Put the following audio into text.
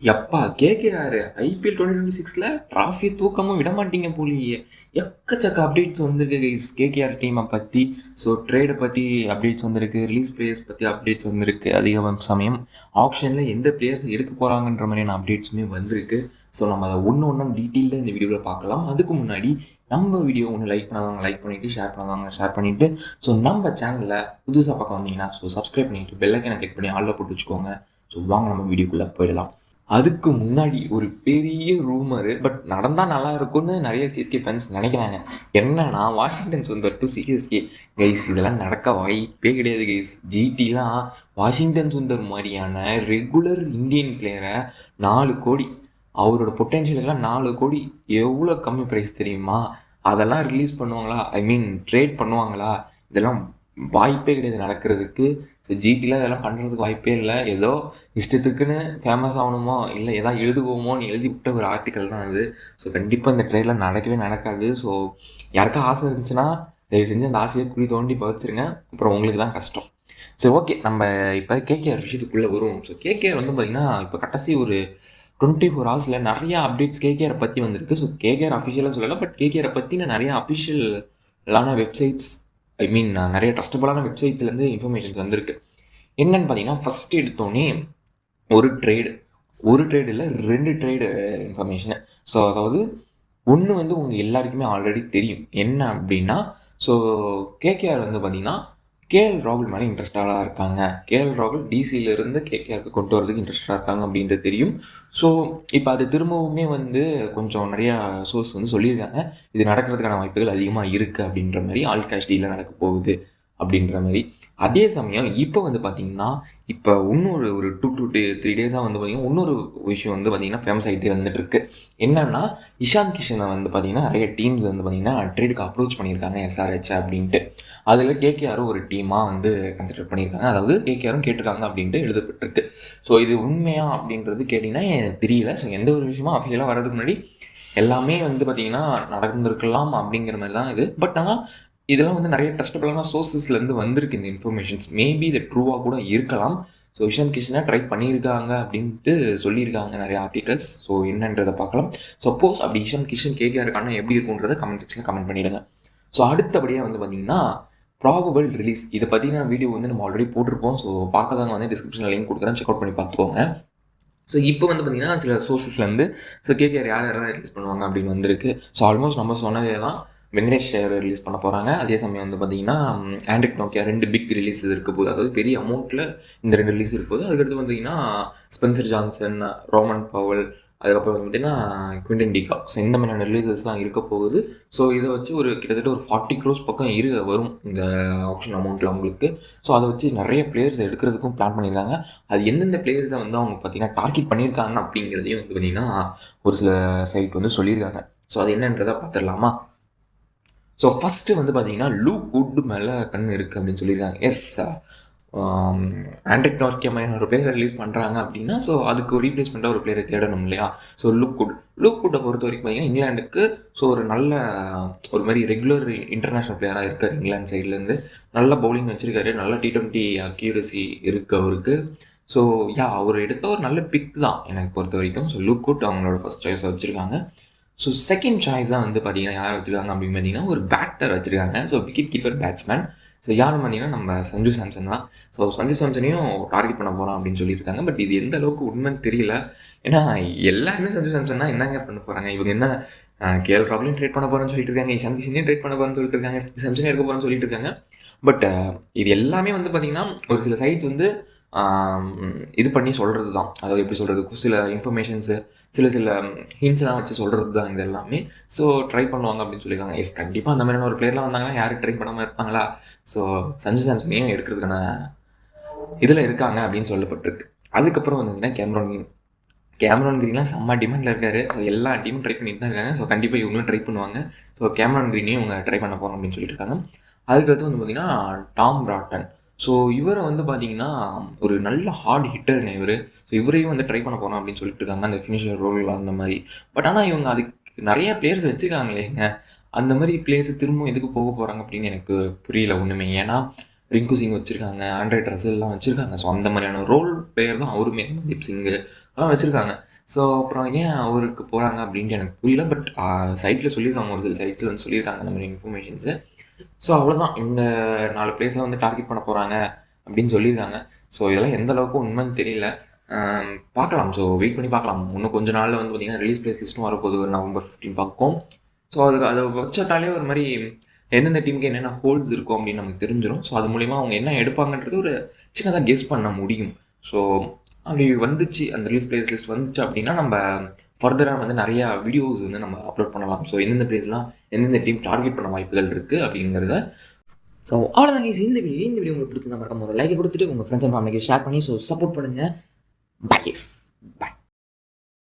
எப்பா KKR IPL 2026ல trophy தூக்கமும் விட மாட்டீங்க போலியே. எக்கச்சக்க அப்டேட்ஸ் வந்திருக்கு கைஸ் கேகேஆர் டீமை பற்றி. ஸோ ட்ரேடை பற்றி அப்டேட்ஸ் வந்திருக்கு, ரிலீஸ் பிளேயர்ஸ் பற்றி அப்டேட்ஸ் வந்திருக்கு, அதிக சமயம் ஆப்ஷனில் எந்த பிளேயர்ஸ் எடுக்க போகிறாங்கன்ற மாதிரியான அப்டேட்ஸுமே வந்திருக்கு. ஸோ நம்ம அதை ஒன்று ஒன்றா டீட்டெயிலில் இந்த வீடியோவில் பார்க்கலாம். அதுக்கு முன்னாடி நம்ம வீடியோ ஒன்று லைக் பண்ணாதவங்க லைக் பண்ணிவிட்டு, ஷேர் பண்ணாதவங்க ஷேர் பண்ணிவிட்டு, ஸோ நம்ம சேனலில் புதுசாக பக்கம் வந்தீங்கன்னா சப்ஸ்கிரைப் பண்ணிவிட்டு பெல்லைக்கனை கிளிக் பண்ணி ஆளில் போட்டு வச்சுக்கோங்க. ஸோ வாங்க நம்ம வீடியோக்குள்ளே போயிடலாம். அதுக்கு முன்னாடி ஒரு பெரிய ரூமரு, பட் நடந்தால் நல்லா இருக்கும்னு நிறைய சிஎஸ்கே ஃபேன்ஸ் நினைக்கிறாங்க. என்னன்னா Washington Sundar to CSK. Guys இதெல்லாம் நடக்க வாய்ப்பே கிடையாது கைஸ். ஜிடிலாம் வாஷிங்டன் சுந்தர் மாதிரியான ரெகுலர் இந்தியன் பிளேயரை 4 கோடி, அவரோட பொட்டென்ஷியலுக்கெல்லாம் 4 கோடி எவ்வளோ கம்மி ப்ரைஸ் தெரியுமா? அதெல்லாம் ரிலீஸ் பண்ணுவாங்களா? ட்ரேட் பண்ணுவாங்களா? இதெல்லாம் வாய்ப்பே கிடையாது நடக்கிறதுக்கு. ஸோ ஜிடியில் இதெல்லாம் பண்ணுறதுக்கு வாய்ப்பே இல்லை. ஏதோ இஷ்டத்துக்குன்னு ஃபேமஸ் ஆகணுமோ இல்லை எதாவது எழுதுவோமோன்னு எழுதி விட்ட ஒரு ஆர்டிக்கல் தான் அது. ஸோ கண்டிப்பாக இந்த ட்ரெயினில் நடக்கவே நடக்காது. ஸோ யாருக்கா ஆசை இருந்துச்சுன்னா தயவு செஞ்சு அந்த ஆசையை குழி தோண்டி பதிச்சிருங்க, அப்புறம் உங்களுக்கு தான் கஷ்டம். சரி, ஓகே, நம்ம இப்போ கேகேஆர் விஷயத்துக்குள்ளே வருவோம். ஸோ கேகேஆர் வந்து பார்த்திங்கன்னா இப்போ கடைசி ஒரு 24 ஹவர்ஸில் நிறையா அப்டேட்ஸ் கேகேஆரை பற்றி வந்திருக்கு. ஸோ கேகேஆர் அஃபிஷியலாக சொல்லலை, பட் கேகேஆரை பற்றின நிறையா அஃபிஷியலான வெப்சைட்ஸ், நிறைய ட்ரஸ்டபுளான வெப்சைட்ஸ்லேருந்து இன்ஃபர்மேஷன்ஸ் வந்திருக்கு. என்னென்னு பார்த்தீங்கன்னா, ஃபஸ்ட்டு எடுத்தோடனே ஒரு ட்ரேடு இல்லை 2 ட்ரேடு இன்ஃபர்மேஷனு. ஸோ அதாவது ஒன்று வந்து உங்கள் எல்லாருக்குமே ஆல்ரெடி தெரியும் என்ன அப்படின்னா, ஸோ கேகேஆர் வந்து பார்த்திங்கன்னா கேஎல் ராகுல் மேலே இன்ட்ரெஸ்டாக இருக்காங்க. கேஎல் ராகுல் டிசியிலேருந்து கேகேஆருக்கு கொண்டு வரதுக்கு இன்ட்ரெஸ்டாக இருக்காங்க அப்படின்றது தெரியும். ஸோ இப்போ அது திரும்பவுமே வந்து கொஞ்சம் நிறையா சோர்ஸ் வந்து சொல்லியிருக்காங்க, இது நடக்கிறதுக்கான வாய்ப்புகள் அதிகமாக இருக்குது அப்படின்ற மாதிரி. ஆல் கேஷ் டீலில் நடக்க போகுது அப்படின்ற மாதிரி. அதே சமயம் இப்போ வந்து பார்த்திங்கன்னா இப்போ இன்னொரு ஒரு 2 to 3 டேஸாக வந்து பார்த்திங்கன்னா இன்னொரு விஷயம் வந்து பார்த்திங்கன்னா ஃபேமஸ் ஆகிட்டே வந்துட்டுருக்கு. என்னென்னா இஷான் கிஷனை வந்து பார்த்திங்கன்னா நிறைய டீம்ஸ் வந்து பார்த்திங்கன்னா ட்ரேடுக்கு அப்ரோச் பண்ணியிருக்காங்க எஸ்ஆர்ஹெச் அப்படின்ட்டு. அதில் கேகேஆரும் ஒரு டீமாக வந்து கன்சிடர் பண்ணியிருக்காங்க, அதாவது கேகேஆரும் கேட்டிருக்காங்க அப்படின்ட்டு எழுதப்பட்டிருக்கு. ஸோ இது உண்மையா அப்படின்றது கேட்டிங்கன்னா எனக்கு தெரியல. ஸோ எந்த ஒரு விஷயமும் அஃபிஷியலாக வர்றதுக்கு முன்னாடி எல்லாமே வந்து பார்த்திங்கன்னா நடந்திருக்கலாம் அப்படிங்கிற மாதிரி தான் இது. பட் ஆனால் இதெல்லாம் வந்து நிறைய ட்ரஸ்டபுளான சோர்ஸஸ்லேருந்து வந்திருக்கு இந்த இன்ஃபர்மேஷன்ஸ். மேபி இது ட்ரூவாக கூட இருக்கலாம். ஸோ இஷான் கிஷனை ட்ரை பண்ணியிருக்காங்க அப்படின்ட்டு சொல்லியிருக்காங்க நிறைய ஆர்டிகல்ஸ். ஸோ என்னன்றதை பார்க்கலாம். சப்போஸ் அப்படி இஷான் கிஷன் கேகேஆருக்கான எப்படி இருக்குன்றதை கமெண்ட் செக்ஷனில் கமெண்ட் பண்ணிவிடுங்க. ஸோ அடுத்தபடியாக வந்து பார்த்திங்கன்னா ப்ராபபிள் ரிலீஸ், இதை பற்றின வீடியோ வந்து நம்ம ஆல்ரெடி போட்டிருப்போம். ஸோ பார்க்காதவங்க வந்து டிஸ்கிரிப்ஷனில் லிங்க் கொடுக்குறேன், செக் அவுட் பண்ணி பார்த்துக்கோங்க. ஸோ இப்போ வந்து பார்த்திங்கன்னா சில சோர்ஸஸ்லேருந்து ஸோ கேகேஆர் யாரெல்லாம் ரிலீஸ் பண்ணுவாங்க அப்படின்னு வந்திருக்கு. ஸோ ஆல்மோஸ்ட் நம்ம சொன்னதே தான். வெங்கடேஷ் ரிலீஸ் பண்ண போகிறாங்க. அதே சமயம் வந்து பார்த்திங்கன்னா ஆண்ட்ரிக் நோக்கியா 2 பிக் ரிலீஸ் இருக்க போது, அதாவது பெரிய அமௌண்ட்டில் இந்த 2 ரிலீஸ் இருக்க போது. அதுக்கடுத்து பார்த்திங்கன்னா ஸ்பென்சர் ஜான்சன், ரோமன் பவல், அதுக்கப்புறம் வந்து பார்த்திங்கன்னா குவிண்டன் டிகாக். ஸோ இந்த மாதிரியான ரிலீசஸ்லாம் இருக்க போகுது. ஸோ இதை வச்சு ஒரு கிட்டத்தட்ட ஒரு 40 crores பக்கம் வரும் இந்த ஆப்ஷன் அமௌண்ட்டில் அவங்களுக்கு. ஸோ அதை வச்சு நிறைய பிளேயர்ஸ் எடுக்கிறதுக்கும் பிளான் பண்ணியிருக்காங்க. அது எந்தெந்த பிளேயர்ஸை வந்து அவங்க பார்த்திங்கன்னா டார்கெட் பண்ணியிருக்காங்க அப்படிங்கிறதையும் வந்து பார்த்திங்கன்னா ஒரு சில சைட் வந்து சொல்லியிருக்காங்க. ஸோ அது என்னன்றதை பார்த்துடலாமா? ஸோ ஃபஸ்ட்டு வந்து பார்த்தீங்கன்னா லூக் குட் மேலே கண் இருக்குது அப்படின்னு சொல்லியிருக்காங்க. எஸ், ஆண்ட்ரிக் நார்க்கியா மாதிரியான ஒரு பிளேயரை ரிலீஸ் பண்ணுறாங்க அப்படின்னா ஸோ அதுக்கு ஒரு ரீப்ளேஸ்மெண்ட்டாக ஒரு பிளேயரை தேடணும் இல்லையா? ஸோ லுக் குட்டை பொறுத்த வரைக்கும் பார்த்தீங்கன்னா இங்கிலாண்டுக்கு ஸோ ஒரு நல்ல ஒரு மாதிரி ரெகுலர் இன்டர்நேஷ்னல் பிளேயராக இருக்கார். இங்கிலாந்து சைட்லேருந்து நல்ல பவுலிங் வச்சுருக்காரு, நல்ல T20 அக்யூரசி இருக்குது அவருக்கு. ஸோ அவர் எடுத்த ஒரு நல்ல பிக் தான் எனக்கு பொறுத்த வரைக்கும். ஸோ லுக் குட் அவங்களோட ஃபஸ்ட் சாய்ஸாக வச்சுருக்காங்க. ஸோ செகண்ட் சாய்ஸ் தான் வந்து பார்த்தீங்கன்னா யார் வச்சுருக்காங்க அப்படின்னு பார்த்தீங்கன்னா ஒரு பேட்டர் வச்சுருக்காங்க. So wicket keeper batsman. So யாரும் பார்த்தீங்கன்னா நம்ம சஞ்சு சாம்சன் தான். ஸோ சஞ்சு சாம்சனையும் டார்கெட் பண்ண போகிறோம் அப்படின்னு சொல்லியிருக்காங்க. பட் இது எந்த அளவுக்கு உண்மைன்னு தெரியல. ஏன்னா எல்லாருமே சஞ்சு சாம்சன்னா என்னங்க பண்ண போகிறாங்க இவங்க? என்ன கேஎல் ராகுலையும் ட்ரேட் பண்ண போகிறேன்னு சொல்லிட்டு இருக்காங்க, இஷான் கிஷனையும் ட்ரேட் பண்ண போகிறேன்னு சொல்லிட்டு இருக்காங்க, சாம்சனையும் எடுக்க போகிறேன்னு சொல்லிட்டு இருக்காங்க. பட் இது எல்லாமே வந்து பார்த்திங்கன்னா ஒரு சில சைட்ஸ் வந்து இது பண்ணி சொல்கிறது தான். அதாவது எப்படி சொல்கிறது, சில இன்ஃபர்மேஷன்ஸு சில ஹிண்ட்ஸ்லாம் வச்சு சொல்கிறது தான் இது எல்லாமே. ஸோ ட்ரை பண்ணுவாங்க அப்படின்னு சொல்லியிருக்காங்க. எஸ், கண்டிப்பாக அந்த மாதிரியான ஒரு பிளேயர்லாம் வந்தாங்கன்னா யாரும் ட்ரை பண்ணாமல் இருப்பாங்களா? ஸோ சஞ்சு சாம்சனையும் எடுக்கிறதுக்கான இதில் இருக்காங்க அப்படின்னு சொல்லப்பட்டிருக்கு. அதுக்கப்புறம் வந்ததுன்னா கேமரான் கிரீன்லாம் செம்ம டிமாண்டில் இருக்காரு. ஸோ எல்லா டீமும் ட்ரை பண்ணிட்டு தான் இருக்காங்க. ஸோ கண்டிப்பாக இவங்களும் ட்ரை பண்ணுவாங்க. ஸோ கேமரான் கிரீனையும் இவங்க ட்ரை பண்ண போகிறோம் அப்படின்னு சொல்லிட்டு இருக்காங்க. அதுக்கடுத்து வந்து பார்த்திங்கன்னா டாம் பிராட்டன். ஸோ இவரை வந்து பார்த்திங்கன்னா ஒரு நல்ல ஹார்ட் ஹிட்டருங்க இவர். ஸோ இவரையும் வந்து ட்ரை பண்ண போகிறோம் அப்படின்னு சொல்லிட்டு இருக்காங்க, அந்த ஃபினிஷர் ரோல் அந்த மாதிரி. பட் ஆனால் இவங்க அதுக்கு நிறைய பிளேயர்ஸ் வச்சுருக்காங்களேங்க, அந்த மாதிரி பிளேயர்ஸ் திரும்ப எதுக்கு போக போகிறாங்க அப்படின்னு எனக்கு புரியல ஒன்றுமே. ஏன்னா ரிங்கு சிங் வச்சுருக்காங்க, ஆண்ட்ரே ரசல்லாம் வச்சுருக்காங்க. ஸோ அந்த மாதிரியான ரோல் பிளேயர் தான் அவருமே, தீப் சிங்கு அதெல்லாம் வச்சுருக்காங்க. ஸோ அப்புறம் ஏன் அவருக்கு போகிறாங்க அப்படின்ட்டு எனக்கு புரியல. பட் சைட்டில் சொல்லியிருக்காங்க, ஒரு சில சைட்ஸில் வந்து சொல்லியிருக்காங்க அந்த மாதிரி இன்ஃபர்மேஷன்ஸு. ஸோ அவ்வளோதான், இந்த 4 பிளேஸில் வந்து டார்கெட் பண்ண போகிறாங்க அப்படின்னு சொல்லியிருக்காங்க. ஸோ இதெல்லாம் எந்த அளவுக்கு உண்மைன்னு தெரியல, பார்க்கலாம். ஸோ வெயிட் பண்ணி பார்க்கலாம். இன்னும் கொஞ்ச நாளில் வந்து பார்த்திங்கன்னா ரிலீஸ் பிளேஸ் லிஸ்ட்டும் வரப்போகுது, ஒரு நவம்பர் 15 பக்கம். ஸோ அதுக்கு அதை வச்சாட்டாலே ஒரு மாதிரி எந்தெந்த டீமுக்கு என்னென்ன ஹோல்ஸ் இருக்கும் அப்படின்னு நமக்கு தெரிஞ்சிடும். ஸோ அது மூலிமா அவங்க என்ன எடுப்பாங்கன்றது ஒரு சின்னதாக கெஸ் பண்ண முடியும். ஸோ அப்படி வந்துச்சு, அந்த ரிலீஸ் பிளேஸ் லிஸ்ட் வந்துச்சு அப்படின்னா நம்ம ஃபர்தராக வந்து நிறையா வீடியோஸ் வந்து நம்ம அப்லோட் பண்ணலாம். ஸோ எந்தெந்த பிளேஸ்லாம் எந்தெந்த டீம் டார்கெட் பண்ண வாய்ப்புகள் இருக்குது அப்படிங்கிறத. ஸோ அவ்வளோதான் கைஸ், இந்த வீடியோ உங்களுக்கு பிடிச்சிருந்தா மறக்காம ஒரு லைக் கொடுத்துட்டு உங்கள் ஃப்ரெண்ட்ஸ் அண்ட் ஃபேமிலிக்கு ஷேர் பண்ணி ஸோ சப்போர்ட் பண்ணுங்கள். Bye guys, by.